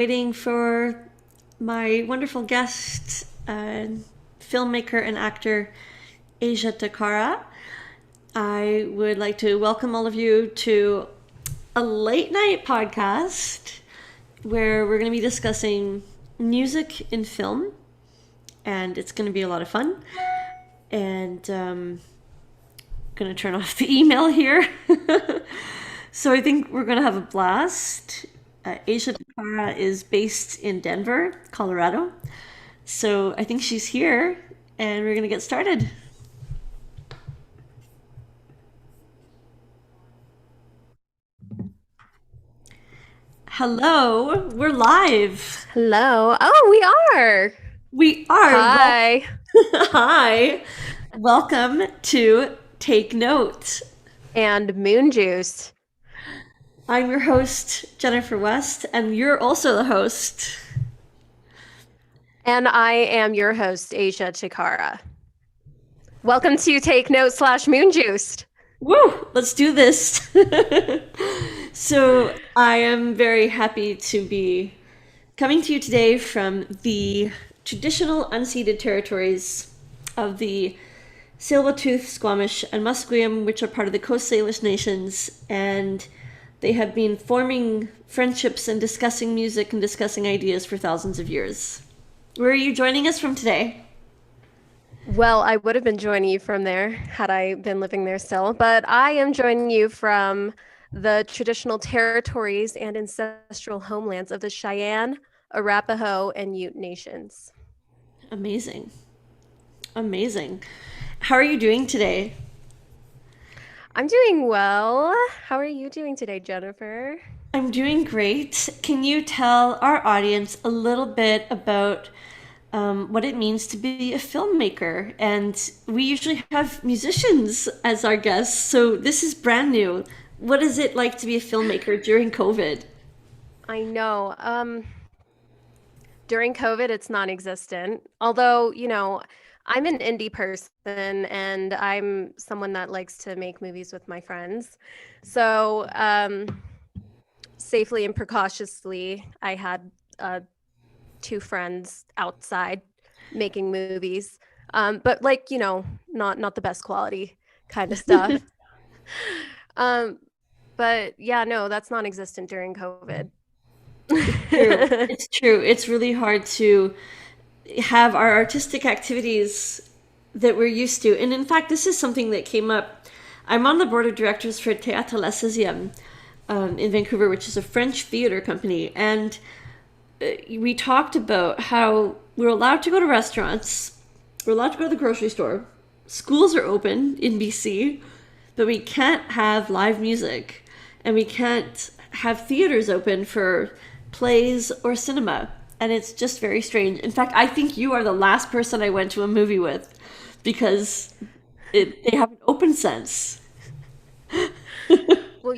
Waiting for my wonderful guest, filmmaker and actor Aijah Takara. I would like to welcome all of you to a late night podcast where we're going to be discussing music in film, and it's going to be a lot of fun. And going to turn off the email here. So I think we're going to have a blast. Aijah Takara is based in Denver, Colorado. So I think she's here, and we're going to get started. Hello, we're live. Hello. Oh, we are. We are. Hi. Hi. Welcome to Take Note. And Moon Juice. I'm your host, Jennifer West, and you're also the host. And I am your host, Aijah Takara. Welcome to Take Note / Moon Juiced. Woo! Let's do this. So I am very happy to be coming to you today from the traditional unceded territories of the Tsleil-Waututh, Squamish, and Musqueam, which are part of the Coast Salish nations, and they have been forming friendships and discussing music and discussing ideas for thousands of years. Where are you joining us from today? Well, I would have been joining you from there had I been living there still, but I am joining you from the traditional territories and ancestral homelands of the Cheyenne, Arapaho, and Ute nations. Amazing. Amazing. How are you doing today? I'm doing well. How are you doing today, Jennifer? I'm doing great. Can you tell our audience a little bit about what it means to be a filmmaker? And we usually have musicians as our guests, so this is brand new. What is it like to be a filmmaker during COVID? I know. During COVID, it's non-existent. Although, I'm an indie person and I'm someone that likes to make movies with my friends. So, safely and precautiously, I had two friends outside making movies. But like, not the best quality kind of stuff. Um, but yeah, no, that's non-existent during COVID. True. It's true. It's really hard to have our artistic activities that we're used to. And in fact, this is something that came up. I'm on the board of directors for Théâtre La 16 in Vancouver, which is a French theater company. And we talked about how we're allowed to go to restaurants, we're allowed to go to the grocery store, schools are open in BC, but we can't have live music and we can't have theaters open for plays or cinema. And it's just very strange. In fact, I think you are the last person I went to a movie with because they have an open sense. Well,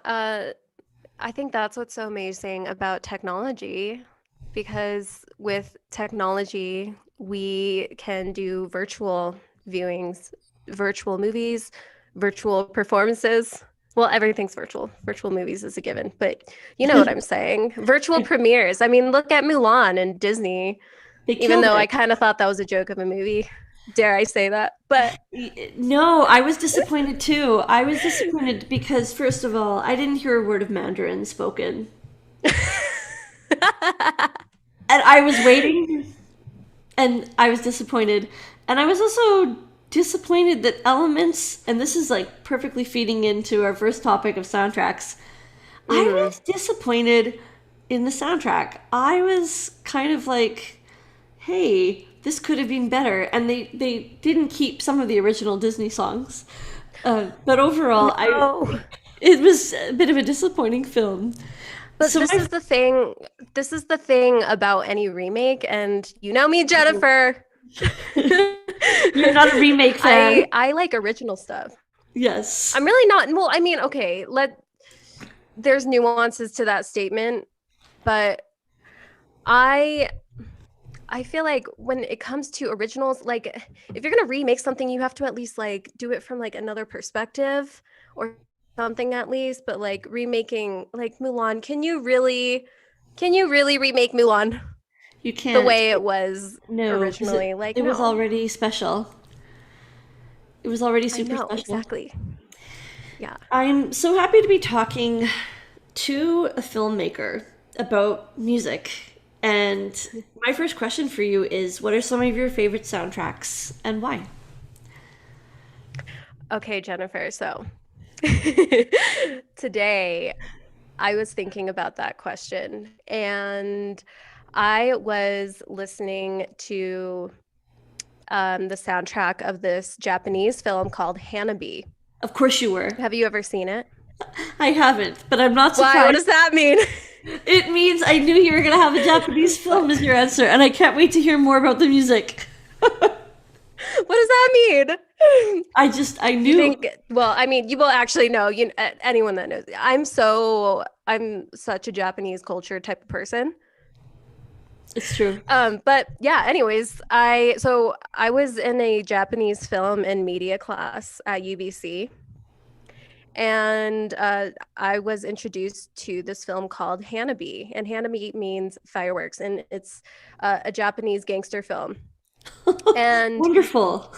I think that's what's so amazing about technology, because with technology, we can do virtual viewings, virtual movies, virtual performances. Well, everything's virtual. Virtual movies is a given, but you know what I'm saying. Virtual premieres. I mean, look at Mulan and Disney, They even killed though I it. kind of thought that was a joke of a movie. Dare I say that? But No, I was disappointed too. I was disappointed because, first of all, I didn't hear a word of Mandarin spoken. And I was waiting and I was disappointed. And I was also disappointed that elements, and this is like perfectly feeding into our first topic of soundtracks, I mhm. was disappointed in the soundtrack. I was kind of like, hey, this could have been better. And they didn't keep some of the original Disney songs. But overall, No. it was a bit of a disappointing film. But So this my is the thing. This is the thing about any remake, and you know me, Jennifer. you're not a remake fan. I like original stuff. Yes. I'm really not. Well, I mean, okay, there's nuances to that statement, but I I feel like when it comes to originals, like if you're gonna remake something, you have to at least like do it from like another perspective or something at least. But like remaking like Mulan, can you really? Can you really remake Mulan You the can't. way it was No, because originally? Like, it was no. already special. It was already I super know, special. exactly. Yeah. I'm so happy to be talking to a filmmaker about music. And my first question for you is, what are some of your favorite soundtracks and why? Okay, Jennifer. So today I was thinking about that question and I was listening to the soundtrack of this Japanese film called Hanabi. Of course you were. Have you ever seen it? I haven't, but I'm not Why? What surprised. does that mean? It means I knew you were going to have a Japanese What? film as your answer, and I can't wait to hear more about the music. What does that mean? I You knew. think, well, I mean, you will actually know, anyone that knows. I'm such a Japanese culture type of person. It's true. But yeah, anyways, I was in a Japanese film and media class at UBC, and I was introduced to this film called Hanabi, and Hanabi means fireworks, and it's a Japanese gangster film. And Wonderful.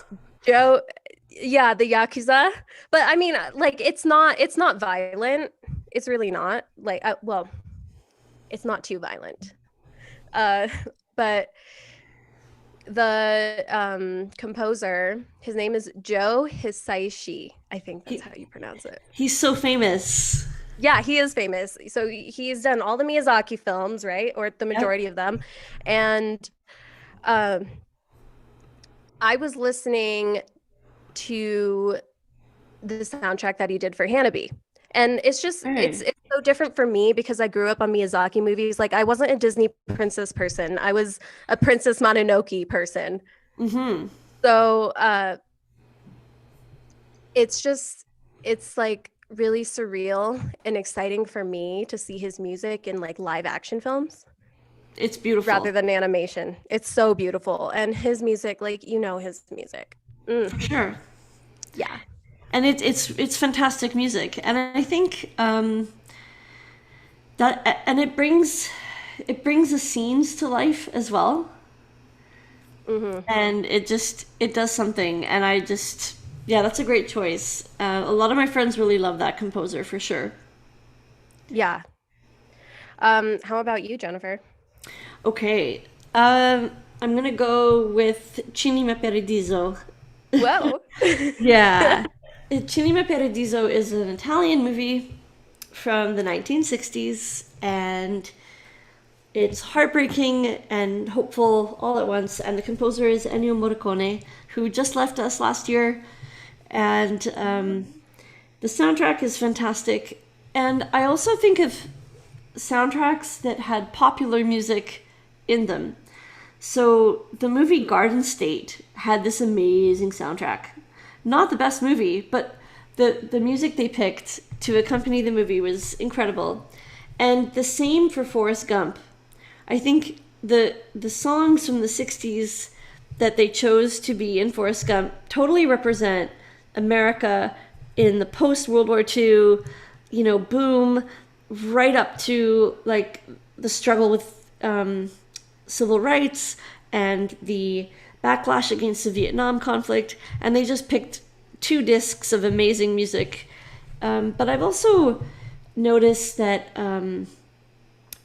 Joe, yeah, the Yakuza, but I mean, like, it's not violent. It's really not. Like, well, it's not too violent. Uh, but the composer, his name is Joe Hisaishi. I think that's He, how you pronounce it. he's so famous. Yeah, he is famous. So he's done all the Miyazaki films, right? Or the Yep. majority of them. And um, I was listening to the soundtrack that he did for Hanabi. And All it's right. so different for me because I grew up on Miyazaki movies. Like, I wasn't a Disney princess person. I was a Princess Mononoke person. Mm-hmm. So it's just it's like really surreal and exciting for me to see his music in like live action films It's rather beautiful. than animation. It's so beautiful. And his music, like, his music. Mm, For sure. yeah. And it's fantastic music. And I think that and it brings the scenes to life as well. Hmm. And it does something, and yeah, that's a great choice. A lot of my friends really love that composer for sure. Yeah. How about you, Jennifer? Okay, um, I'm gonna go with Cinema Paradiso. Whoa. Yeah, Cinema Paradiso is an Italian movie from the 1960s, and it's heartbreaking and hopeful all at once. And the composer is Ennio Morricone, who just left us last year. And the soundtrack is fantastic. And I also think of soundtracks that had popular music in them. So the movie Garden State had this amazing soundtrack. Not the best movie, but the music they picked to accompany the movie was incredible. And the same for Forrest Gump. I think the songs from the 60s that they chose to be in Forrest Gump totally represent America in the post World War II, boom, right up to like the struggle with civil rights and the backlash against the Vietnam conflict. And they just picked two discs of amazing music. But I've also noticed that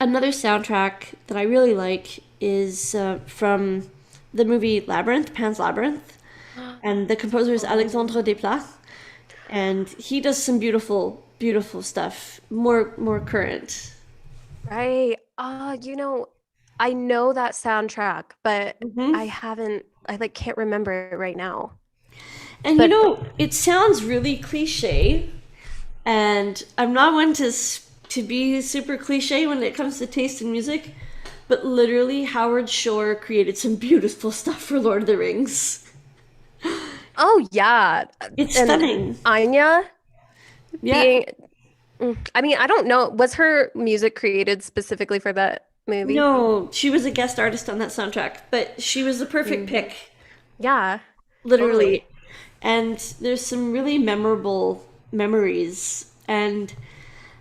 another soundtrack that I really like is from the movie Labyrinth, Pan's Labyrinth, and the composer is Alexandre Oh, Desplat, and he does some beautiful, beautiful stuff, more current. right. I know that soundtrack, but Hmm. I like can't remember it right now. And But it sounds really cliche, and I'm not one to be super cliche when it comes to taste in music, but literally Howard Shore created some beautiful stuff for Lord of the Rings. oh yeah. It's And stunning. Anya Yeah. being I mean, I don't know. Was her music created specifically for that movie? No, she was a guest artist on that soundtrack, but she was the perfect Hmm. pick, Yeah, literally. totally. And there's some really memorable memories. And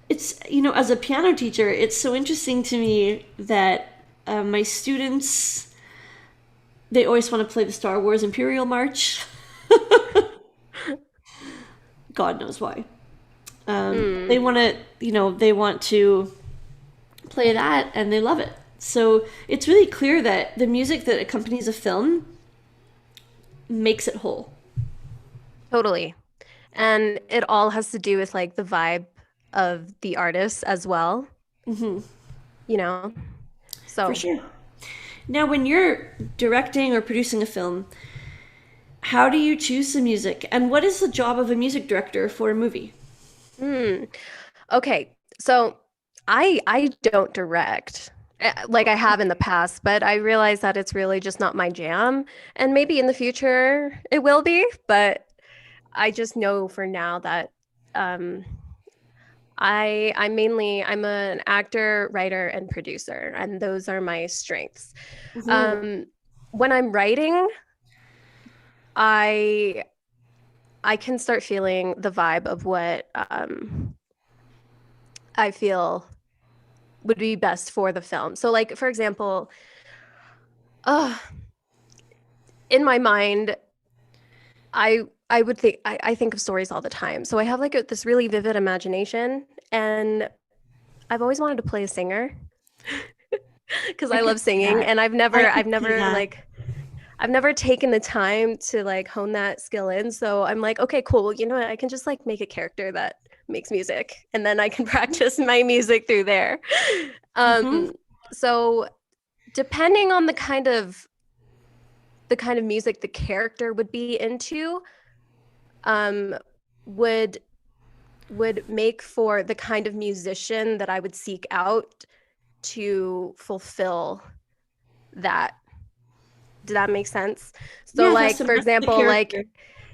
it's, you know, as a piano teacher, it's so interesting to me that my students, they always want to play the Star Wars Imperial March. God knows why. They Mm, want to, you know, they want to play that and they love it. So it's really clear that the music that accompanies a film makes it whole. totally. And it all has to do with like the vibe of the artist as well, you know? For So, sure. Now, when you're directing or producing a film, how do you choose the music? And what is the job of a music director for a movie? mm, okay. So I don't direct like I have in the past, but I realize that it's really just not my jam. And maybe in the future it will be, but I just know for now that um I'm an actor, writer, and producer, and those are my strengths. Mhm. Um, when I'm writing, I I can start feeling the vibe of what I feel would be best for the film. So, like for example, uh, in my mind, I would think I think of stories all the time. So I have like this really vivid imagination, and I've always wanted to play a singer because I I could love see singing, that. and I I've could see never that. like I've never taken the time to like hone that skill in. So I'm like, okay, cool. Well, you know what? I can just like make a character that makes music and then I can practice my music through there. Hmm. Um, so depending on the kind of music the character would be into, um, would make for the kind of musician that I would seek out to fulfill that. Did that make sense? So Yeah, that's like the, for that's the example, like character.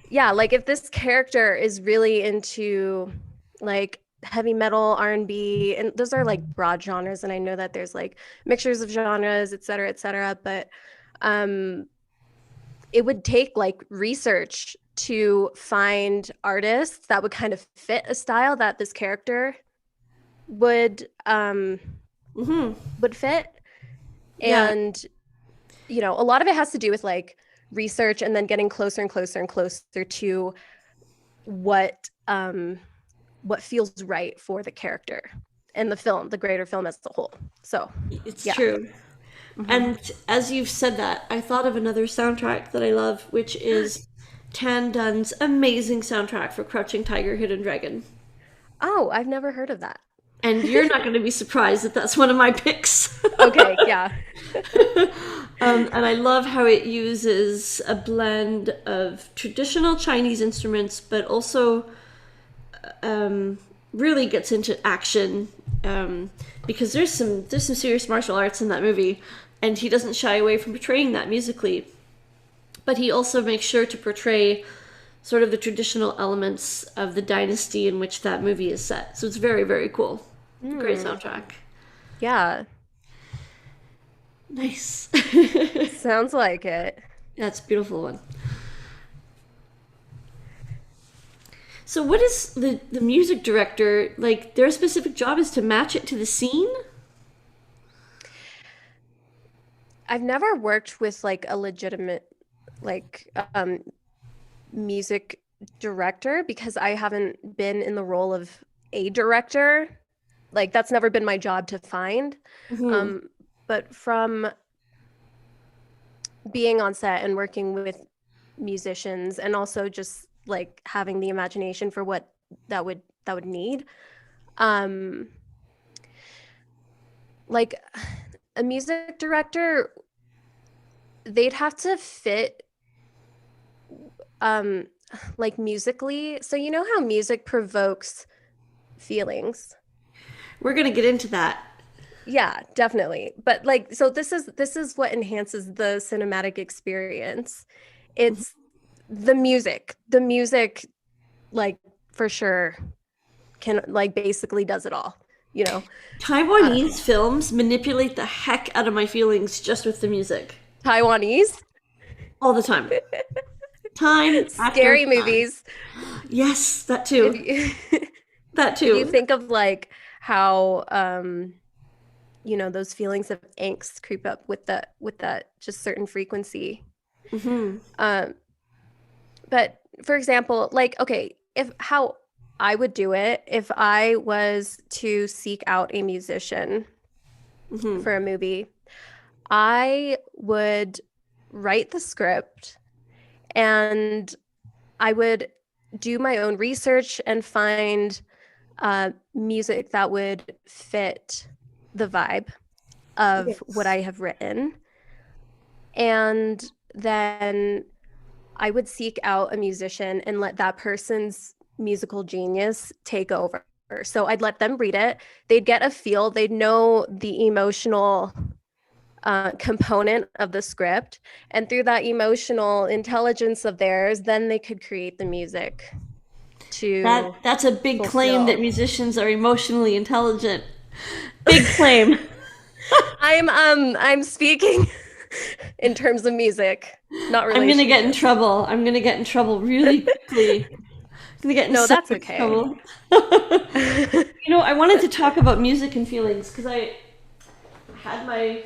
yeah, like if this character is really into like heavy metal, R&B, and those are like broad genres, and I know that there's like mixtures of genres, et cetera, but um it would take like research to find artists that would kind of fit a style that this character would Hmm. fit. Yeah, And you know, a lot of it has to do with like research and then getting closer and closer and closer to what what feels right for the character and the film, the greater film as a whole. So, it's yeah. true. Hmm. And as you've said that, I thought of another soundtrack that I love, which is Tan Dun's amazing soundtrack for Crouching Tiger, Hidden Dragon. Oh, I've never heard of that. And you're not going to be surprised that that's one of my picks. Okay, yeah. And I love how it uses a blend of traditional Chinese instruments, but also really gets into action, because there's some serious martial arts in that movie, and he doesn't shy away from portraying that musically. But he also makes sure to portray sort of the traditional elements of the dynasty in which that movie is set. So it's very, very cool. Great Hmm. soundtrack. Yeah, Nice. sounds like it. That's a beautiful one. So what is the music director like? Their specific job is to match it to the scene. I've never worked with like a legitimate like music director because I haven't been in the role of a director. Like that's never been my job to find. Hmm. Um, but from being on set and working with musicians and also just like having the imagination for what that would need, um like a music director, they'd have to fit um like musically. So you know how music provokes feelings. We're gonna get into that. Yeah, definitely. But like so this is what enhances the cinematic experience. It's the music. The music like for sure can like basically does it all, you know. Uh Taiwanese films manipulate the heck out of my feelings just with the music. Taiwanese All the time. Time after scary time. movies. Yes, that If too. you That if you too. think of like how those feelings of angst creep up with that just certain frequency. Hmm. Um, but for example, like, okay, if how I would do it if I was to seek out a musician Hmm. for a movie, I would write the script and I would do my own research and find music that would fit the vibe of what Yes. I have written. And then I would seek out a musician and let that person's musical genius take over. So I'd let them read it. They'd get a feel, they'd know the emotional component of the script. And through that emotional intelligence of theirs, then they could create the music to That's a big claim that fulfill. musicians are emotionally intelligent. Big claim. I'm speaking in terms of music, not I'm gonna get in relationships. trouble. I'm gonna get in trouble really quickly. I'm gonna get in No, so that's much okay. trouble. I wanted to talk about music and feelings because I had my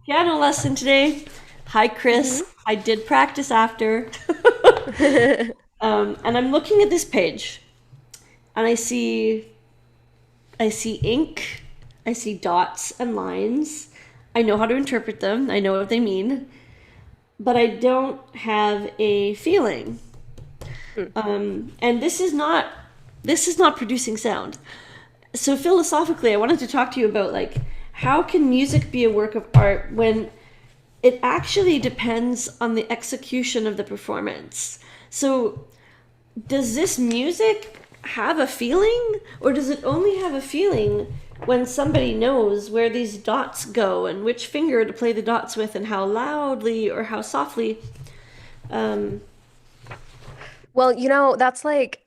piano lesson today. Hi, Chris. Mhm. I did practice after. And I'm looking at this page, and I see ink, I see dots and lines. I know how to interpret them. I know what they mean, but I don't have a feeling. And this is not producing sound. So philosophically, I wanted to talk to you about like how can music be a work of art when it actually depends on the execution of the performance. So does this music have a feeling, or does it only have a feeling when somebody knows where these dots go and which finger to play the dots with and how loudly or how softly? Um, Well, that's like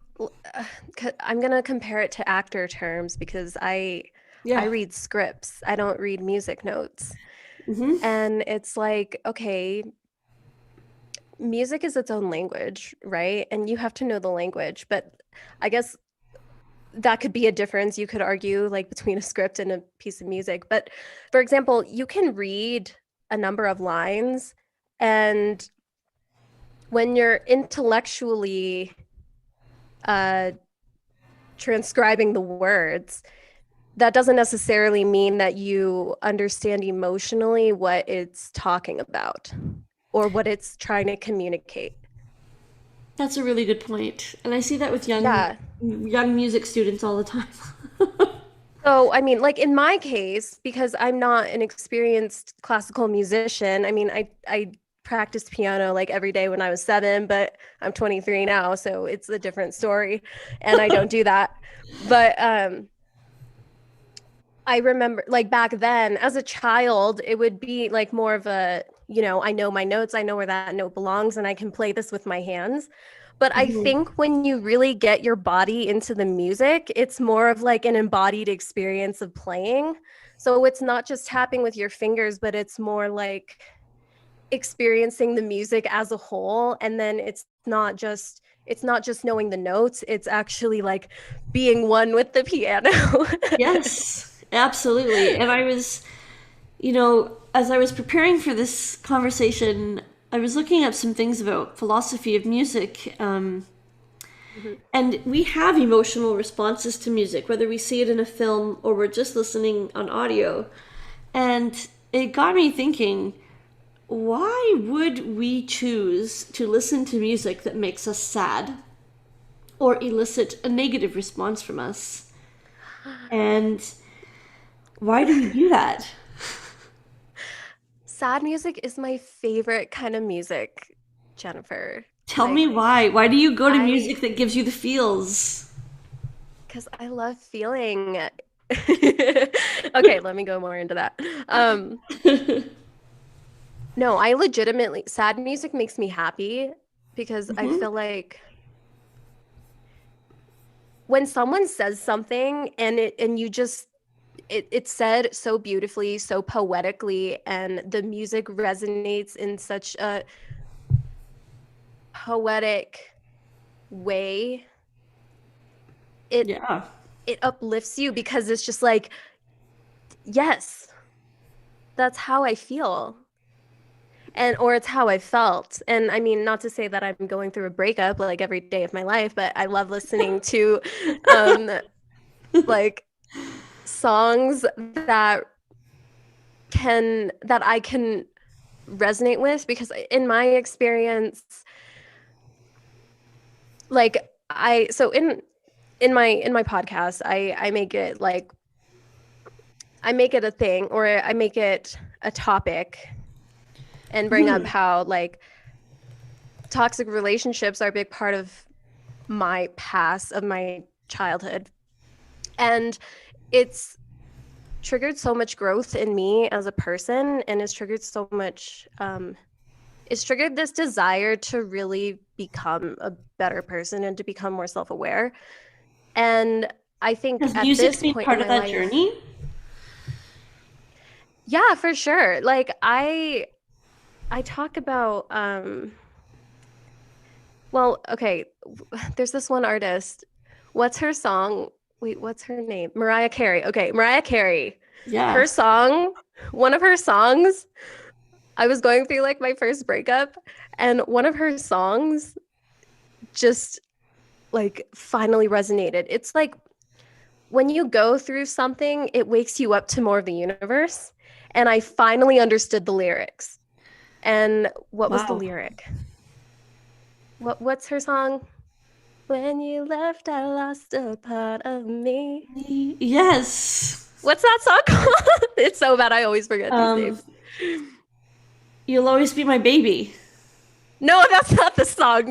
I'm gonna compare it to actor terms because I yeah. read scripts. I don't read music notes. Hmm. And it's like, okay, music is its own language, right? And you have to know the language, but I guess that could be a difference you could argue like between a script and a piece of music. But for example, you can read a number of lines and when you're intellectually uh transcribing the words, that doesn't necessarily mean that you understand emotionally what it's talking about or what it's trying to communicate. That's a really good point, and I see that with young Yeah. young music students all the time. So, I mean, like in my case, because I'm not an experienced classical musician, I mean, I practiced piano like every day when I was 7, but I'm 23 now, so it's a different story, and I don't do that. But I remember like back then as a child, it would be like more of a, I know my notes, I know where that note belongs, and I can play this with my hands. But I Mhm. think when you really get your body into the music, it's more of like an embodied experience of playing. So it's not just tapping with your fingers, but it's more like experiencing the music as a whole. And then it's not just knowing the notes, it's actually like being one with the piano. Yes, absolutely. And as I was preparing for this conversation, I was looking up some things about philosophy of music. And we have emotional responses to music, whether we see it in a film or we're just listening on audio. And it got me thinking, why would we choose to listen to music that makes us sad or elicit a negative response from us? And why do we do that? Sad music is my favorite kind of music, Jennifer. Tell me Like why. Why do you go to I music that gives you the feels? because I love feeling. Okay, let me go more into that. Um, no, I legitimately sad music makes me happy because I Hmm. feel like when someone says something and you just it's said so beautifully, so poetically, and the music resonates in such a poetic way, it Yeah. it uplifts you because it's just like, yes, that's how I feel. And or it's how I felt. And I mean, not to say that I'm going through a breakup like every day of my life, but I love listening to um like songs that I can resonate with because in my experience, like I so in my podcast, I make it like I make it a thing or I make it a topic and bring up how like toxic relationships are a big part of my past, of my childhood. And it's triggered so much growth in me as a person and it's triggered so much it's triggered this desire to really become a better person and to become more self-aware. And I think Has at music this been point in part of my that life, journey? yeah, for sure. Like I talk about well, okay, there's this one artist. What's her song? Wait, what's her name? Mariah Carey. Okay, Mariah Carey. Yeah. Her song, one of her songs, I was going through like my first breakup, and one of her songs just like finally resonated. It's like when you go through something, it wakes you up to more of the universe. And I finally understood the lyrics. And what was the Wow. lyric? What's her song? When you left, I lost a part of me. Yes. What's that song called? It's so bad. I always forget these Um, names. You'll always be my baby. No, that's not the song.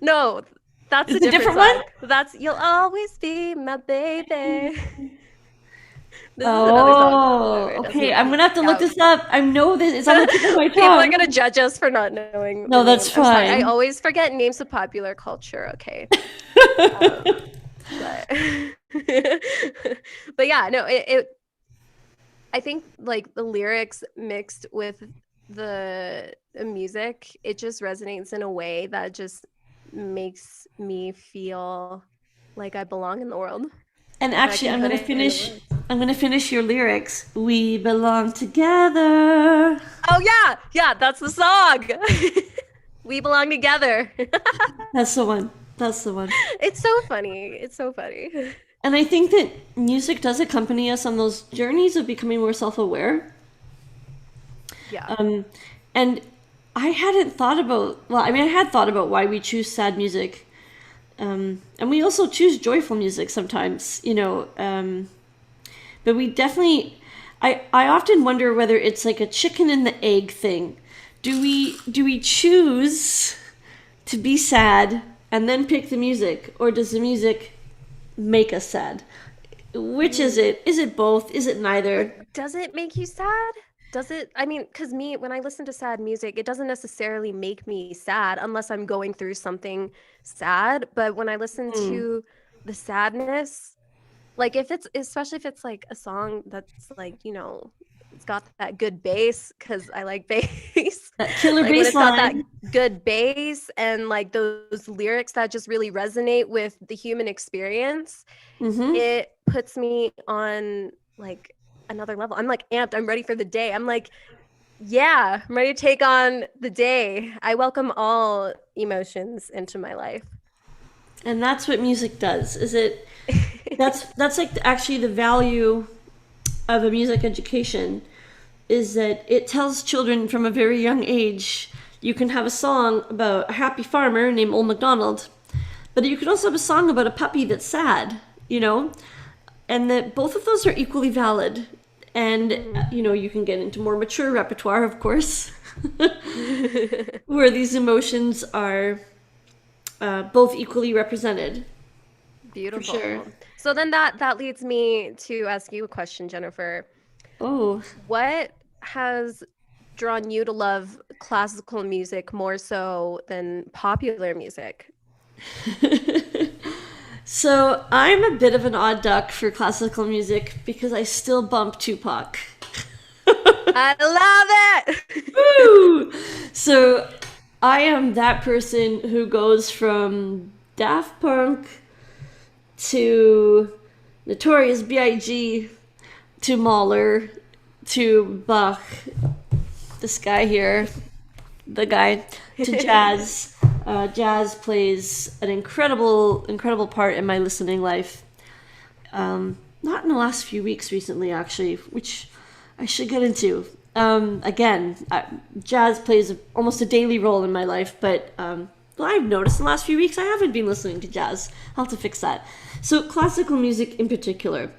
No, that's Is a it a different different one? song. That's You'll Always Be My Baby. This is another song that Oh, never does okay. make I'm me gonna have to look out. this up. I know this. It's on the tip of my People are tongue. gonna judge us for not knowing the No, name. that's I'm sorry. I fine. always forget names of popular culture. Okay. Um, but but yeah, no, it I think like the lyrics mixed with the music, it just resonates in a way that just makes me feel like I belong in the world. And If I actually, can I'm put gonna it into finish. words. I'm gonna finish your lyrics. We belong together. Oh yeah, yeah, that's the song. We belong together. That's the one. That's the one. It's so funny. It's so funny. And I think that music does accompany us on those journeys of becoming more self-aware. Yeah. Um, and I hadn't thought about. Well, I mean, I had thought about why we choose sad music. And we also choose joyful music sometimes, but we definitely, I often wonder whether it's like a chicken and the egg thing. Do we choose to be sad and then pick the music, or does the music make us sad? Which is Mm. it? Is it both? Is it neither? Does it make you sad? Does it? I mean, because me, when I listen to sad music, it doesn't necessarily make me sad unless I'm going through something sad. But when I listen Hmm. to the sadness, like if it's, especially if it's like a song that's like, it's got that good bass, because I like bass. That killer Like when bass it's got that line. good bass and like those lyrics that just really resonate with the human experience, Mm-hmm. it puts me on like another level. I'm like amped. I'm ready for the day. I'm like, yeah, I'm ready to take on the day. I welcome all emotions into my life. And that's what music does. Is it? That's like actually the value of a music education is that it tells children from a very young age you can have a song about a happy farmer named Old MacDonald, but you can also have a song about a puppy that's sad, and that both of those are equally valid. And Mhm. you can get into more mature repertoire, of course, where these emotions are both equally represented, for sure. Beautiful. So then that leads me to ask you a question, Jennifer. Oh. What has drawn you to love classical music more so than popular music? So I'm a bit of an odd duck for classical music because I still bump Tupac. I love it. Woo! So I am that person who goes from Daft Punk to Notorious B.I.G. to Mahler to Bach, this guy here, the guy, to jazz. Jazz plays an incredible part in my listening life. Not in the last few weeks recently, actually, which I should get into. Again, jazz plays almost a daily role in my life, but well, I've noticed in the last few weeks I haven't been listening to jazz. I'll have to fix that. So, classical music in particular.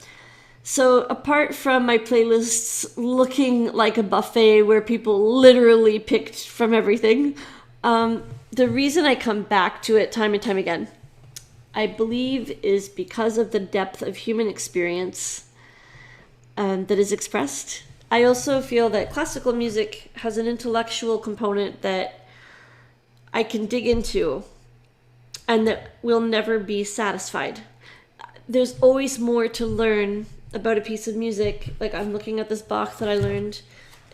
So, apart from my playlists looking like a buffet where people literally picked from everything, the reason I come back to it time and time again, I believe, is because of the depth of human experience that is expressed. I also feel that classical music has an intellectual component that I can dig into and that will never be satisfied. There's always more to learn about a piece of music. Like, I'm looking at this Bach that I learned.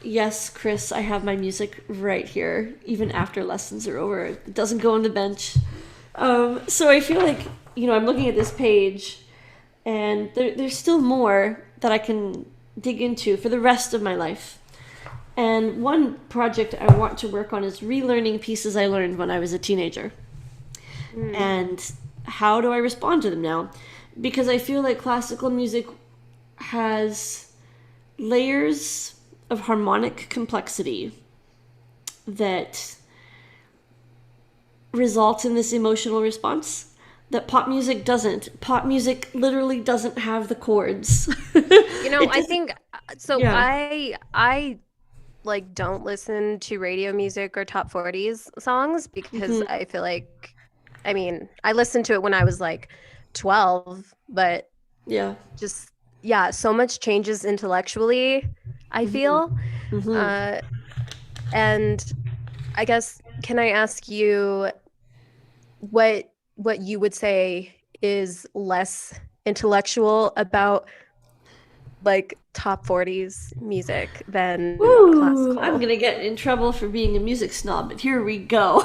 Yes, Chris, I have my music right here, even after lessons are over. It doesn't go on the bench. So I feel like, I'm looking at this page, and there's still more that I can dig into for the rest of my life. And one project I want to work on is relearning pieces I learned when I was a teenager. And how do I respond to them now? Because I feel like classical music has layers of harmonic complexity that result in this emotional response that pop music doesn't. Pop music literally doesn't have the chords. I think so. Yeah. I like don't listen to radio music or top 40s songs because Mm-hmm. I feel like, I mean, I listened to it when I was like 12, but Yeah. just, yeah, so much changes intellectually, I Mm-hmm. feel. Mm-hmm. Uh, and I guess, can I ask you what you would say is less intellectual about like top 40s music than Ooh, I'm classical? gonna get in trouble for being a music snob, but here we go.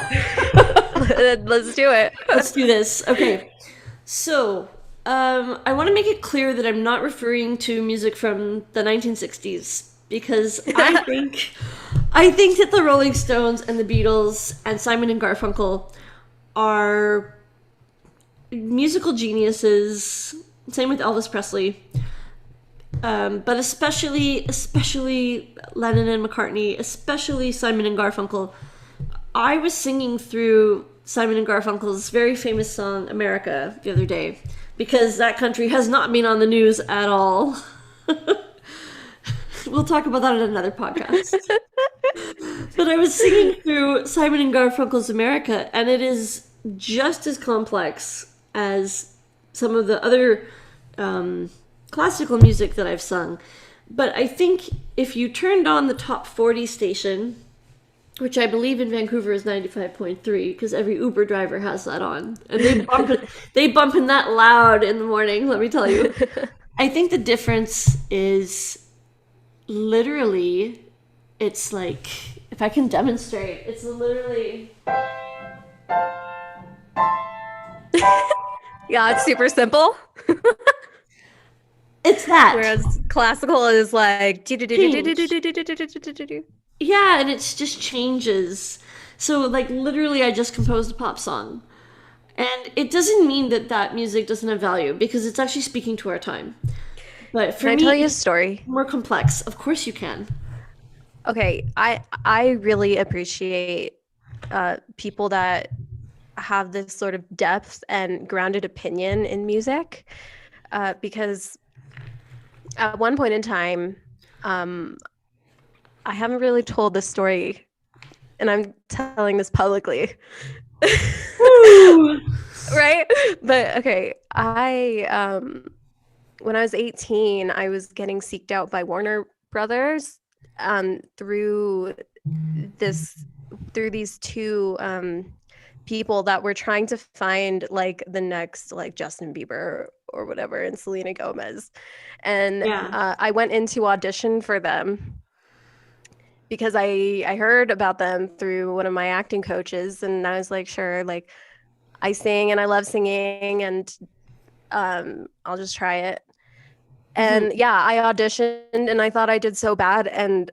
Let's do it. Let's do this. Okay. So, I want to make it clear that I'm not referring to music from the 1960s because I think that the Rolling Stones and the Beatles and Simon and Garfunkel are musical geniuses. Same with Elvis Presley. But especially Lennon and McCartney, especially Simon and Garfunkel. I was singing through Simon and Garfunkel's very famous song "America" the other day because that country has not been on the news at all. We'll talk about that in another podcast. But I was singing through Simon and Garfunkel's "America," and it is just as complex as some of the other classical music that I've sung. But I think if you turned on the top 40 station, which I believe in Vancouver is 95.3, because every Uber driver has that on, and they bump in that loud in the morning. Let me tell you, I think the difference is literally, it's like, if I can demonstrate, it's literally. Yeah, it's super simple. It's that Whereas classical is like change. Yeah, and it's just changes. So, like, literally, I just composed a pop song. And it doesn't mean that that music doesn't have value because it's actually speaking to our time. But Can for I me, tell you a it's story? more complex. Of course, you can. Okay, I really appreciate people that have this sort of depth and grounded opinion in music, because at one point in time, um, I haven't really told this story, and I'm telling this publicly. Woo! Right? But okay, when I was 18, I was getting seeked out by Warner Brothers through this through these two people that were trying to find like the next like Justin Bieber or whatever and Selena Gomez. And Yeah. I went into audition for them because I heard about them through one of my acting coaches, and I was like, sure, like I sing and I love singing, and I'll just try it. And yeah, I auditioned and I thought I did so bad. And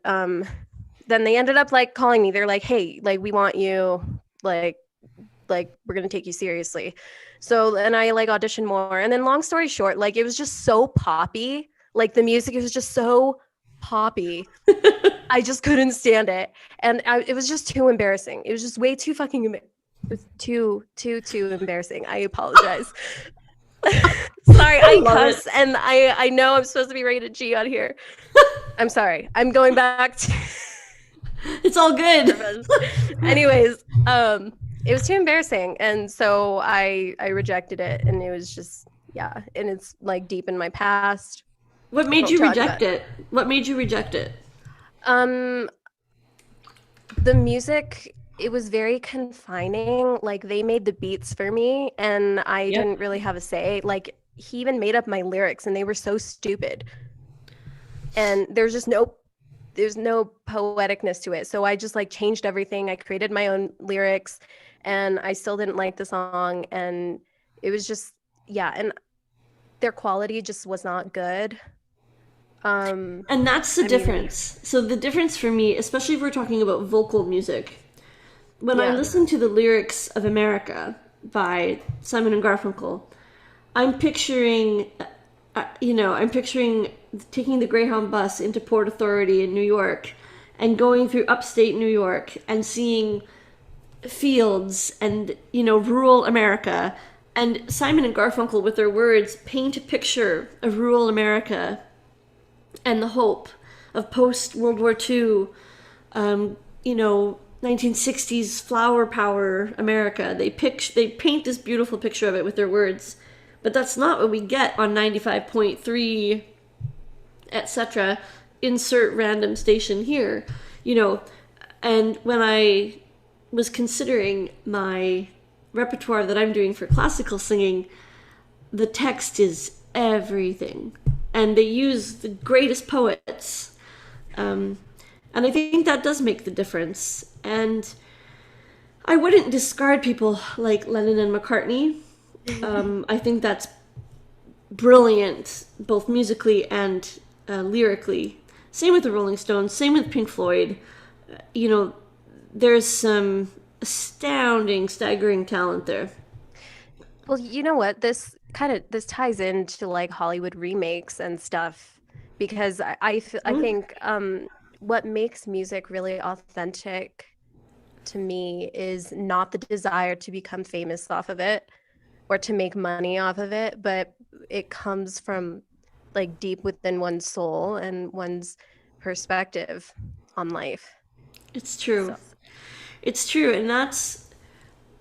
then they ended up like calling me. They're like, hey, like we want you, like we're gonna take you seriously. So and I like auditioned more. And then long story short, like it was just so poppy. Like the music was just so poppy. I just couldn't stand it. And it was just too embarrassing. It was just way too fucking it was too embarrassing. I apologize. Sorry, I I love it. cuss and I know I'm supposed to be rated G on here. I'm sorry. I'm going back to It's all good. revenge. Anyways, it was too embarrassing and so I rejected it and it was just yeah, and it's like deep in my past. What made Won't you talk about reject it. it? What made you reject it? Um the music, it was very confining. Like they made the beats for me and I Yep. didn't really have a say. Like he even made up my lyrics and they were so stupid. And there's no poeticness to it. So I just like changed everything. I created my own lyrics and I still didn't like the song and it was just yeah, and their quality just was not good. Um And that's the I mean, difference. So the difference for me, especially if we're talking about vocal music, when I yeah. listen to the lyrics of America by Simon and Garfunkel, I'm picturing, I'm picturing taking the Greyhound bus into Port Authority in New York and going through upstate New York and seeing fields and, rural America. And Simon and Garfunkel, with their words, paint a picture of rural America and the hope of post World War II, 1960s flower power America. They paint this beautiful picture of it with their words, but that's not what we get on 95.3, etc. Insert random station here, you know. And when I was considering my repertoire that I'm doing for classical singing, the text is everything, and they use the greatest poets. Um, and I think that does make the difference. And I wouldn't discard people like Lennon and McCartney. I think that's brilliant, both musically and lyrically. Same with the Rolling Stones, same with Pink Floyd. You know, there's some astounding, staggering talent there. Well, you know what? This ties into like Hollywood remakes and stuff because I Mm, think what makes music really authentic to me is not the desire to become famous off of it or to make money off of it, but it comes from like deep within one's soul and one's perspective on life. it's true. So, It's true, and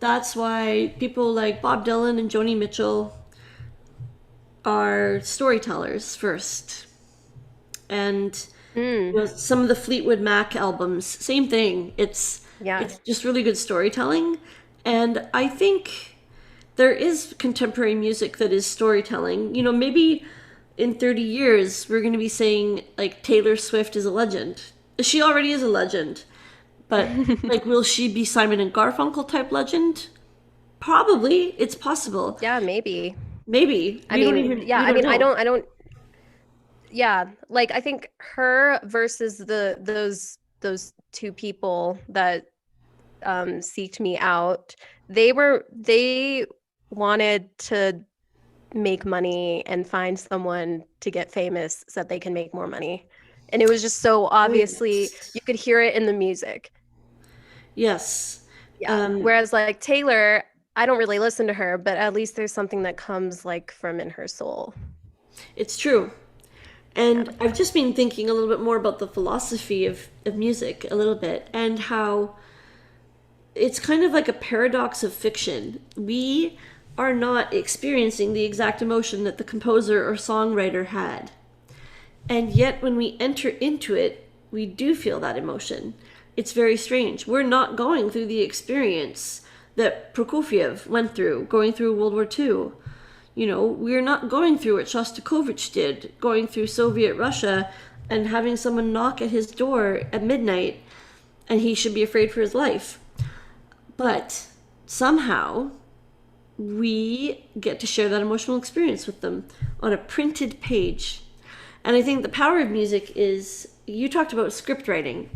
that's why people like Bob Dylan and Joni Mitchell are storytellers first. And mm, some of the Fleetwood Mac albums, same thing. yeah. It's just really good storytelling. And I think there is contemporary music that is storytelling. Maybe in 30 years we're going to be saying like Taylor Swift is a legend. She already is a legend. But like will she be Simon and Garfunkel type legend? Probably. It's possible. Yeah, maybe. Maybe. I mean, yeah, We I don't mean, know. I don't yeah, like I think her versus those two people that seeked me out, they wanted to make money and find someone to get famous so that they can make more money. And it was just so obviously Right. you could hear it in the music. Yes. Yeah. Um, Whereas like Taylor, I don't really listen to her, but at least there's something that comes like from in her soul. it's true. Yeah. And I've just been thinking a little bit more about the philosophy of music a little bit and how it's kind of like a paradox of fiction. We are not experiencing the exact emotion that the composer or songwriter had. And yet, when we enter into it, we do feel that emotion. It's very strange. We're not going through the experience that Prokofiev went through, going through World War II. We're not going through what Shostakovich did, going through Soviet Russia and having someone knock at his door at midnight and he should be afraid for his life. But somehow we get to share that emotional experience with them on a printed page. And I think the power of music is, you talked about script writing.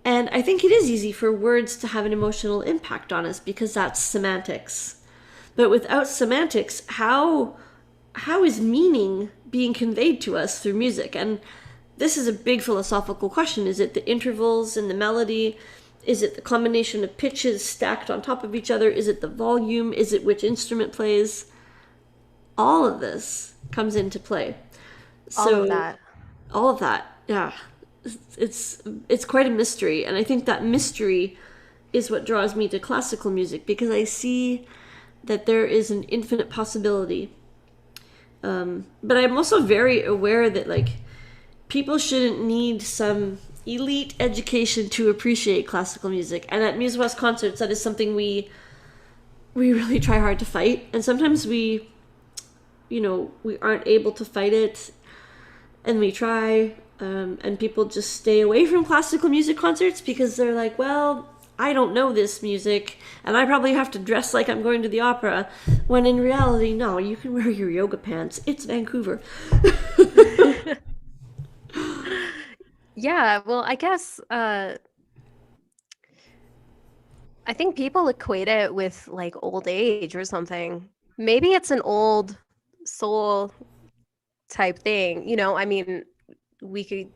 And I think it is easy for words to have an emotional impact on us because that's semantics. But without semantics, how is meaning being conveyed to us through music? And this is a big philosophical question. Is it the intervals in the melody? Is it the combination of pitches stacked on top of each other? Is it the volume? Is it which instrument plays? All of this comes into play. All of So that. all of that, yeah, it's quite a mystery, and I think that mystery is what draws me to classical music because I see that there is an infinite possibility. But I'm also very aware that like people shouldn't need some elite education to appreciate classical music, and at Muse West concerts, that is something we really try hard to fight, and sometimes we aren't able to fight it, and we try, and people just stay away from classical music concerts because they're like, well, I don't know this music, and I probably have to dress like I'm going to the opera, when in reality, no, you can wear your yoga pants. It's Vancouver. Yeah, well, I guess I think people equate it with like old age or something. Maybe it's an old soul type thing. I mean, we could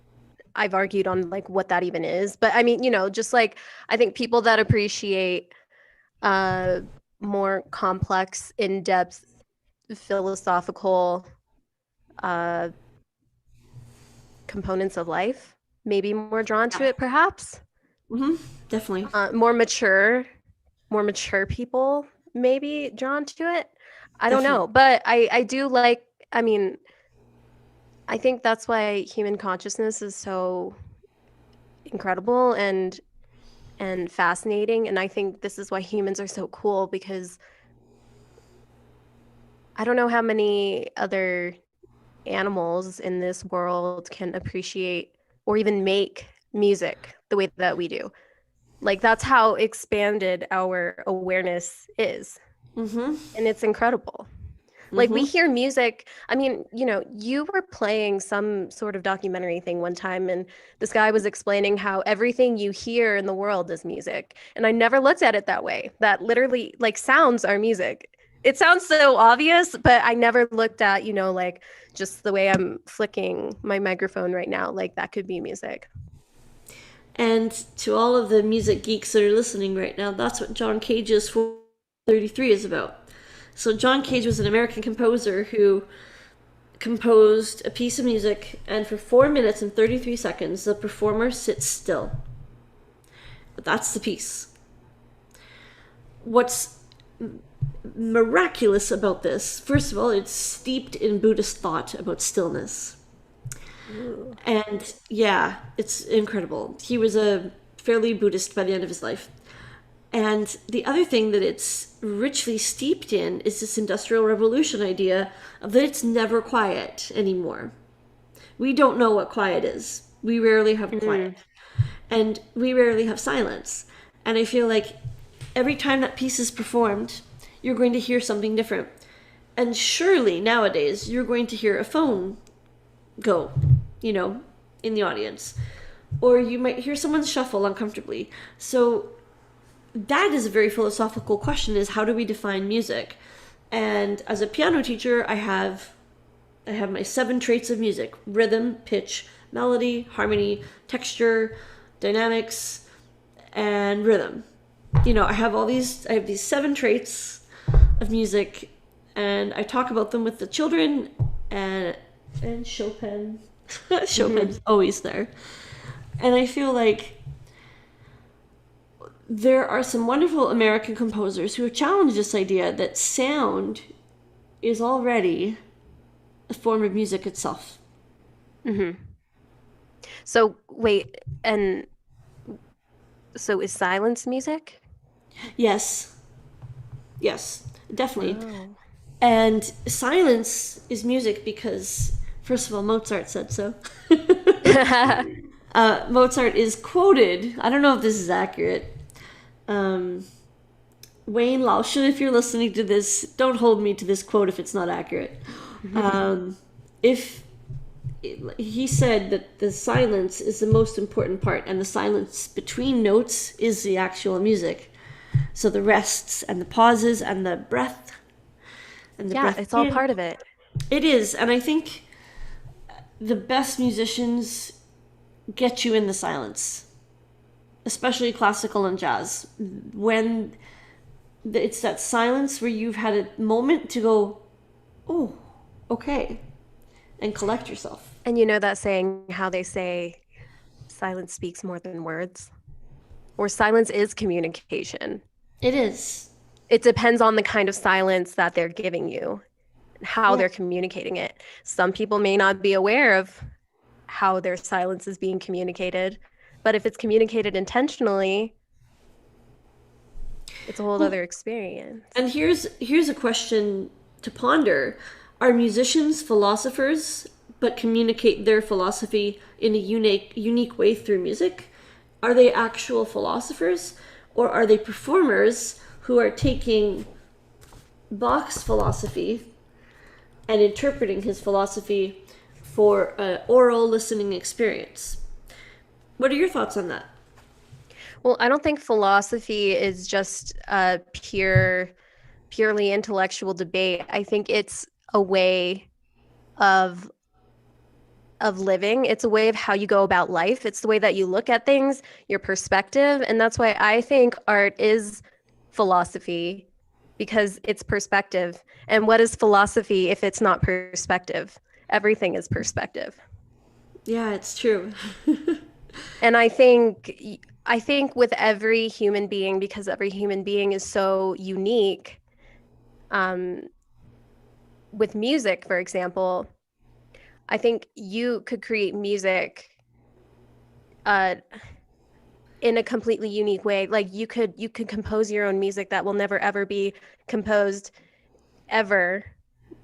I've argued on like what that even is, but I mean, just like I think people that appreciate uh more complex, in-depth philosophical uh components of life, maybe more drawn to it perhaps. Hmm. Definitely. More mature people maybe drawn to it. I don't Definitely. know, but I do like. I mean, I think that's why human consciousness is so incredible and fascinating, and I think this is why humans are so cool because I don't know how many other animals in this world can appreciate or even make music the way that we do. Like that's how expanded our awareness is, Mm-hmm. and it's incredible. Like we Mm-hmm. hear music. I mean, you were playing some sort of documentary thing one time, and this guy was explaining how everything you hear in the world is music. And I never looked at it that way. That literally, like, sounds are music. It sounds so obvious, but I never looked at, like just the way I'm flicking my microphone right now. Like that could be music. And to all of the music geeks that are listening right now, that's what John Cage's 433 is about. So John Cage was an American composer who composed a piece of music, and for 4 minutes and 33 seconds, the performer sits still. But that's the piece. What's miraculous about this, first of all, it's steeped in Buddhist thought about stillness. Ooh. And yeah, it's incredible. He was a fairly Buddhist by the end of his life. And the other thing that it's richly steeped in is this Industrial Revolution idea of that it's never quiet anymore. We don't know what quiet is. We rarely have quiet. Mm. And we rarely have silence. And I feel like every time that piece is performed, you're going to hear something different. And surely nowadays, you're going to hear a phone go, in the audience. Or you might hear someone shuffle uncomfortably. So that is a very philosophical question, is how do we define music? And as a piano teacher, I have my 7 traits of music: rhythm, pitch, melody, harmony, texture, dynamics, and rhythm. I have these 7 traits of music, and I talk about them with the children, and Chopin. Chopin's always there. And I feel like there are some wonderful American composers who have challenged this idea that sound is already a form of music itself. Hmm. So wait, and so is silence music? Yes, yes, definitely. Oh. And silence is music because, first of all, Mozart said so. Mozart is quoted, I don't know if this is accurate. Um, Wayne Lauscher, if you're listening to this, don't hold me to this quote if it's not accurate. If he said that the silence is the most important part, and the silence between notes is the actual music. So the rests and the pauses and the Yeah, breath it's all in. part of it. It is, and I think the best musicians get you in the silence, especially classical and jazz. When it's that silence where you've had a moment to go, oh, okay, and collect yourself. And you know that saying, how they say silence speaks more than words, or silence is communication. It is. It depends on the kind of silence that they're giving you, how Yeah. they're communicating it. Some people may not be aware of how their silence is being communicated, but if it's communicated intentionally, it's a whole Well, other experience. and here's a question to ponder. Are musicians philosophers but communicate their philosophy in a unique way through music? Are they actual philosophers, or are they performers who are taking Bach's philosophy and interpreting his philosophy for an oral listening experience? What are your thoughts on that? Well, I don't think philosophy is just a purely intellectual debate. I think it's a way of living. It's a way of how you go about life. It's the way that you look at things, your perspective, and that's why I think art is philosophy, because it's perspective. And what is philosophy if it's not perspective? Everything is perspective. Yeah, it's true. And I think with every human being, because every human being is so unique, um, with music, for example, I think you could create music uh, in a completely unique way. Like you could compose your own music that will never ever be composed ever,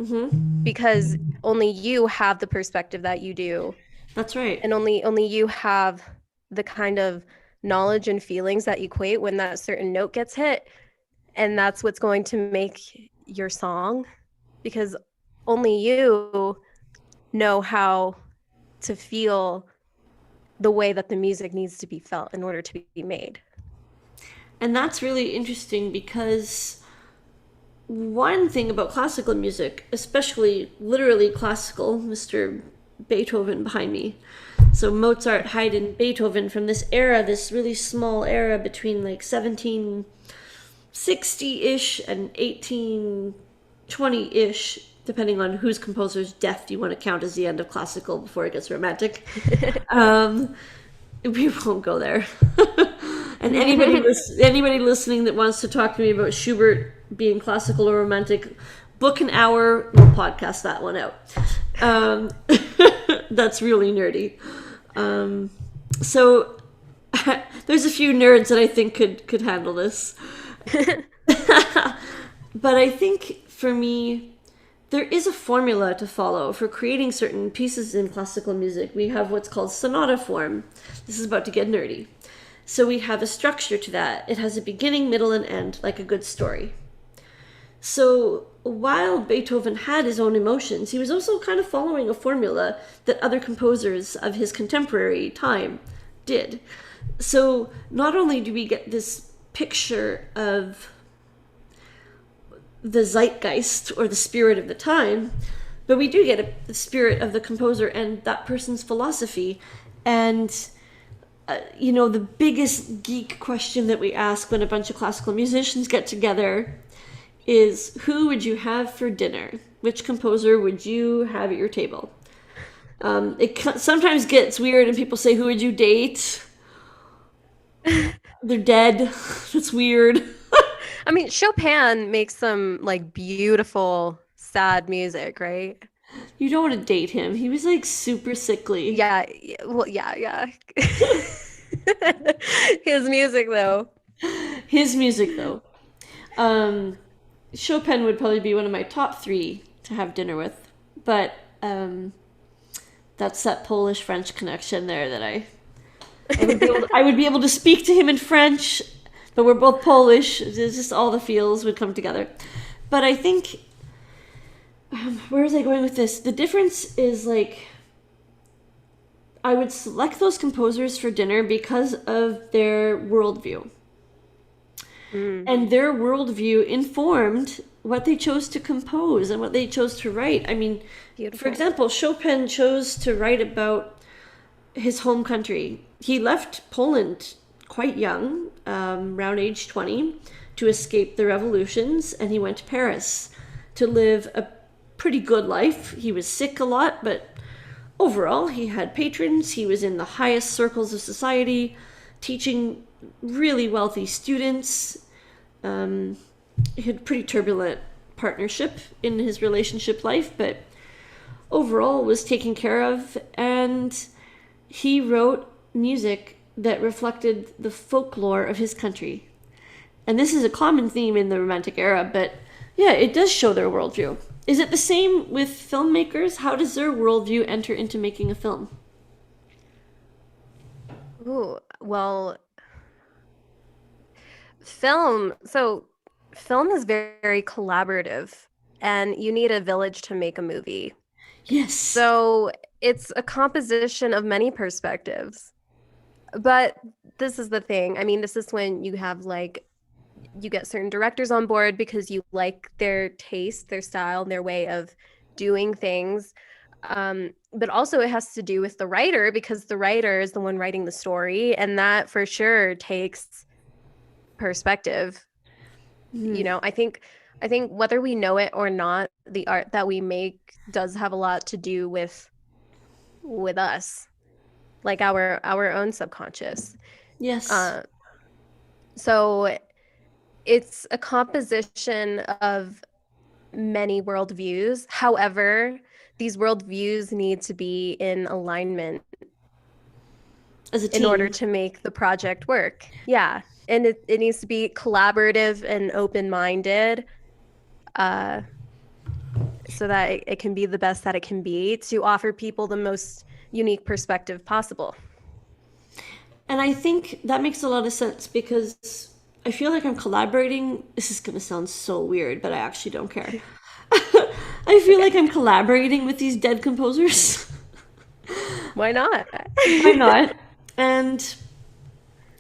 Mm-hmm. because only you have the perspective that you do, That's right. and only you have the kind of knowledge and feelings that equate when that certain note gets hit, and that's what's going to make your song, because only you know how to feel the way that the music needs to be felt in order to be made. And that's really interesting because one thing about classical music, especially literally classical, Mr. Beethoven behind me. So Mozart, Haydn, Beethoven from this era, this really small era between like 1760-ish and 1820-ish, depending on whose composer's death you want to count as the end of classical before it gets romantic. Um, we won't go there. And anybody listening that wants to talk to me about Schubert being classical or romantic, book an hour. We'll podcast that one out. Um, that's really nerdy. So there's a few nerds that I think could handle this. But I think for me, there is a formula to follow for creating certain pieces in classical music. We have what's called sonata form. This is about to get nerdy. So we have a structure to that. It has a beginning, middle, and end, like a good story. So while Beethoven had his own emotions, he was also kind of following a formula that other composers of his contemporary time did. So not only do we get this picture of the zeitgeist or the spirit of the time, but we do get the spirit of the composer and that person's philosophy. And the biggest geek question that we ask when a bunch of classical musicians get together is, who would you have for dinner? Which composer would you have at your table? It sometimes gets weird and people say, who would you date? They're dead. That's weird. I mean, Chopin makes some like beautiful, sad music, right? You don't want to date him. He was like super sickly. Yeah, well, yeah. His music, though. His music, though. Chopin would probably be one of my top three to have dinner with. But that's that Polish-French connection there that I would be able to speak to him in French, but we're both Polish. It's just all the feels would come together. But I think, where was I going with this? The difference is like, I would select those composers for dinner because of their worldview. Mm, And their worldview informed what they chose to compose and what they chose to write. I mean, for beautiful. example, Chopin chose to write about his home country. He left Poland quite young, around age 20, to escape the revolutions, and he went to Paris to live a pretty good life. He was sick a lot, but overall, he had patrons. He was in the highest circles of society, teaching really wealthy students. Um, he had a pretty turbulent partnership in his relationship life, but overall was taken care of. And he wrote music that reflected the folklore of his country. And this is a common theme in the Romantic era, but yeah, it does show their worldview. Is it the same with filmmakers? How does their worldview enter into making a film? Ooh, well, so film is very collaborative, and you need a village to make a movie. Yes. So it's a composition of many perspectives. But this is the thing. I mean, this is when you have like you get certain directors on board because you like their taste, their style, their way of doing things. But also it has to do with the writer because the writer is the one writing the story, and that for sure takes perspective. Mm. I think whether we know it or not, the art that we make does have a lot to do with us, like our own subconscious. Yes. Uh, so it's a composition of many worldviews. However, these worldviews need to be in alignment As a in order team. to make the project work. Yeah. And it needs to be collaborative and open-minded, uh, so that it can be the best that it can be to offer people the most unique perspective possible. And I think that makes a lot of sense because I feel like I'm collaborating. This is going to sound so weird, but I actually don't care. I feel Okay. like I'm collaborating with these dead composers. Why not? Why not? And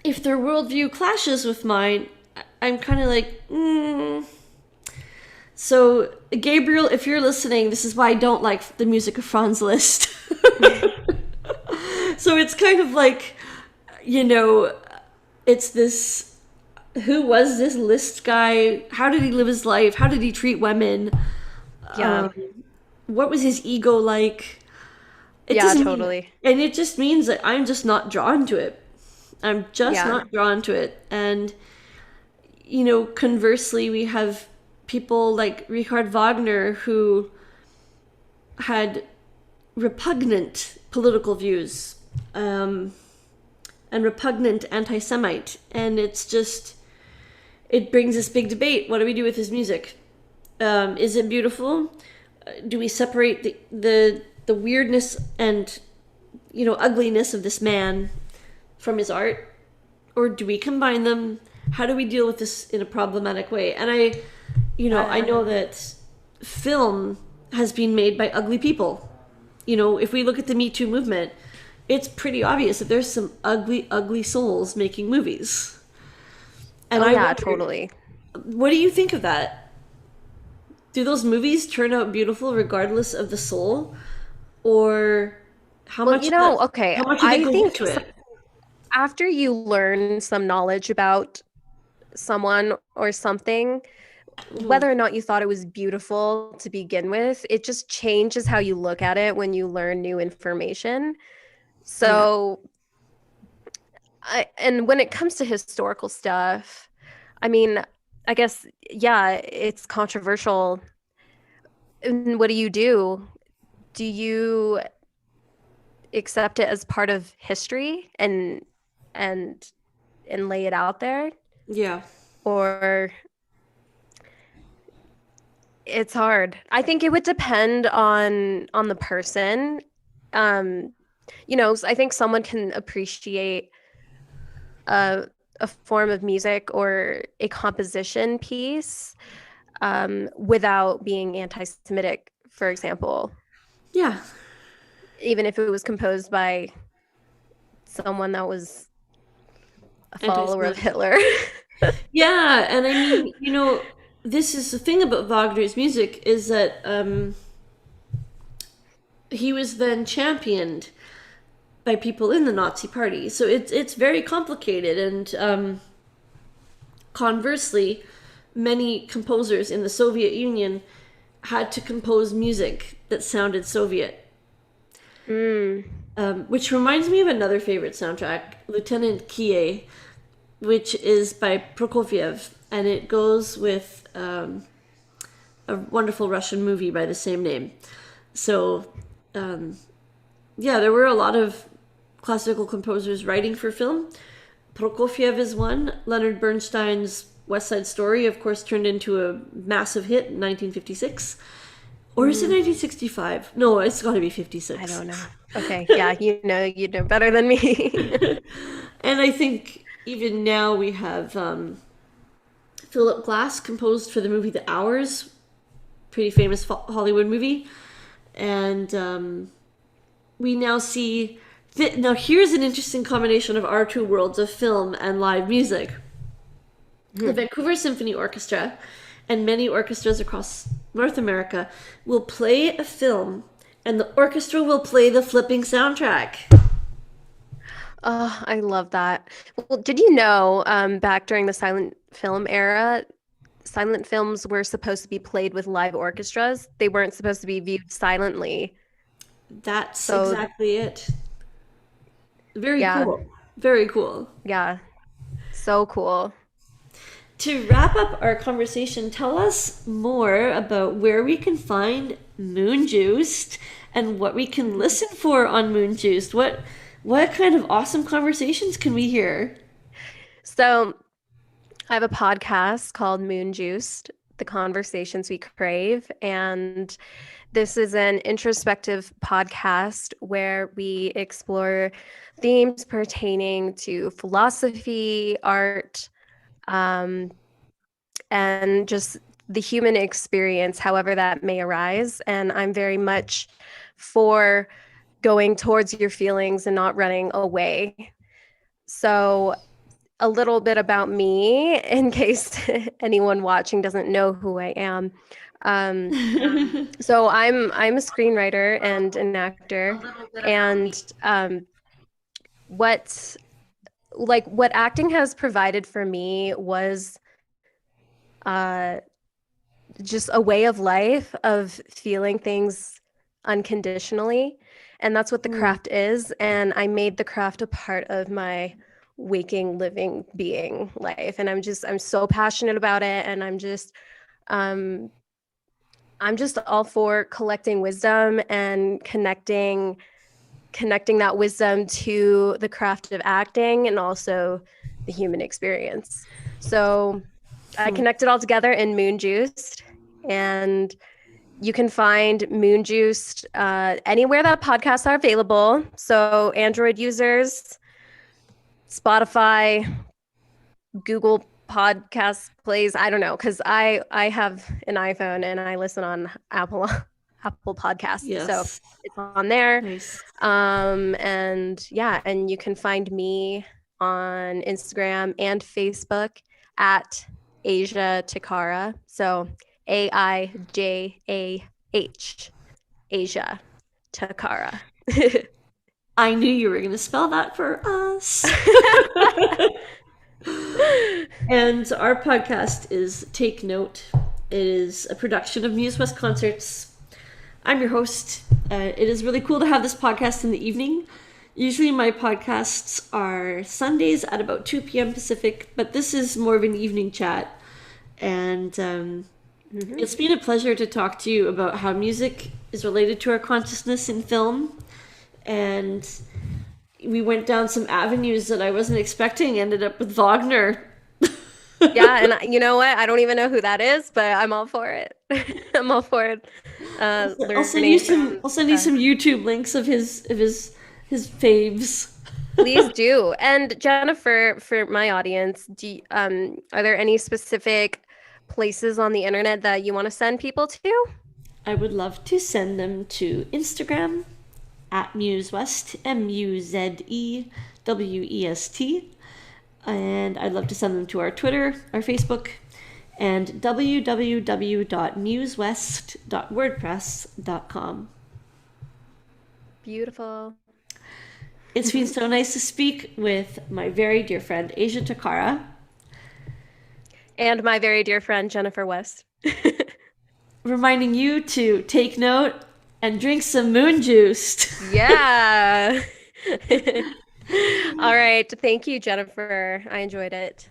if their worldview clashes with mine, I'm kind of like, So, Gabriel, if you're listening, this is why I don't like the music of Franz Liszt. So it's kind of like, you know, it's this, who was this Liszt guy? How did he live his life? How did he treat women? Yeah. What was his ego like? It Yeah, doesn't mean, totally. and it just means that I'm just not drawn to it. I'm just Yeah. not drawn to it. And, conversely, we have people like Richard Wagner who had repugnant political views, and repugnant anti Semite. And it's just, it brings this big debate. What do we do with his music? Is it beautiful? Do we separate the weirdness and ugliness of this man from his art, or do we combine them? How do we deal with this in a problematic way? And I Uh, know that film has been made by ugly people. If we look at the Me Too movement, it's pretty obvious that there's some ugly, ugly souls making movies. And oh I yeah, wonder, totally. what do you think of that? Do those movies turn out beautiful regardless of the soul, or how Well, much of that, okay, how much of it I goes think into it? after you learn some knowledge about someone or something, Mhm. whether or not you thought it was beautiful to begin with, it just changes how you look at it when you learn new information. Yeah. So, and when it comes to historical stuff, I mean, I guess, yeah, it's controversial. And what do you do? Do you accept it as part of history and and lay it out there, Yeah. or it's hard. I think it would depend on the person. um I think someone can appreciate a a form of music or a composition piece, without being anti-Semitic, for example, Yeah. even if it was composed by someone that was a follower of Anti-Semitic. Hitler. Yeah, and I mean, this is the thing about Wagner's music is that he was then championed by people in the Nazi Party. So it's very complicated, and conversely, many composers in the Soviet Union had to compose music that sounded Soviet. Mm. Which reminds me of another favorite soundtrack, Lieutenant Kie, which is by Prokofiev, and it goes with a wonderful Russian movie by the same name. So, um, yeah, there were a lot of classical composers writing for film. Prokofiev is one. Leonard Bernstein's West Side Story, of course, turned into a massive hit in 1956. Or is it Mm. 1965? No, it's got to be I 56. don't know. Okay, yeah, you know better than me. And I think even now we have Philip Glass composed for the movie The Hours, pretty famous Hollywood movie. And we now see. Now, here's an interesting combination of our two worlds of film and live music. The Vancouver Symphony Orchestra and many orchestras across North America will play a film, and the orchestra will play the flipping soundtrack. Oh, I love that. Well, did you know, back during the silent film era, silent films were supposed to be played with live orchestras? They weren't supposed to be viewed silently. That's So, exactly it. Very yeah, cool. Very cool. yeah, so cool. To wrap up our conversation, tell us more about where we can find Moon Juiced and what we can listen for on Moon Juiced. What kind of awesome conversations can we hear? So, I have a podcast called Moon Juiced, The Conversations We Crave, and this is an introspective podcast where we explore themes pertaining to philosophy, art, um, and just the human experience, however that may arise. And I'm very much for going towards your feelings and not running away. So, a little bit about me in case anyone watching doesn't know who I am. Um, so I'm a screenwriter and an actor, and what what acting has provided for me was uh, just a way of life of feeling things unconditionally. And that's what the Mm. craft is. And I made the craft a part of my waking, living being life. And I'm so passionate about it. And um, I'm just all for collecting wisdom and connecting that wisdom to the craft of acting and also the human experience. So I Hmm. connect it all together in Moon Juiced, and you can find Moon Juiced anywhere that podcasts are available. So Android users, Spotify, Google Podcast plays. I don't know because I have an iPhone and I listen on Apple Apple Podcasts, so Yes. it's on there. Nice. And yeah, and you can find me on Instagram and Facebook at Aijah Takara. So AIJAH, Aijah Takara. I knew you were going to spell that for us. And our podcast is Take Note. It is a production of Muse West Concerts. I'm your host. It is really cool to have this podcast in the evening. Usually my podcasts are Sundays at about 2 p.m. Pacific, but this is more of an evening chat. And it's been a pleasure to talk to you about how music is related to our consciousness in film. And we went down some avenues that I wasn't expecting, ended up with Wagner. Yeah, and you know what? I don't even know who that is, but I'm all for it. I'm all for it. I'll send you Learning some. from. I'll send you some YouTube links of his faves. Please do. And Jennifer, for my audience, are there any specific places on the internet that you want to send people to? I would love to send them to Instagram at MuseWest, MuzeWest. WEST. And I'd love to send them to our Twitter, our Facebook, and www.newswest.wordpress.com. Beautiful. It's been so nice to speak with my very dear friend, Aijah Takara, And my very dear friend, Jennifer West. reminding you to take note and drink some moon juice. Yeah. All right. Thank you, Jennifer. I enjoyed it.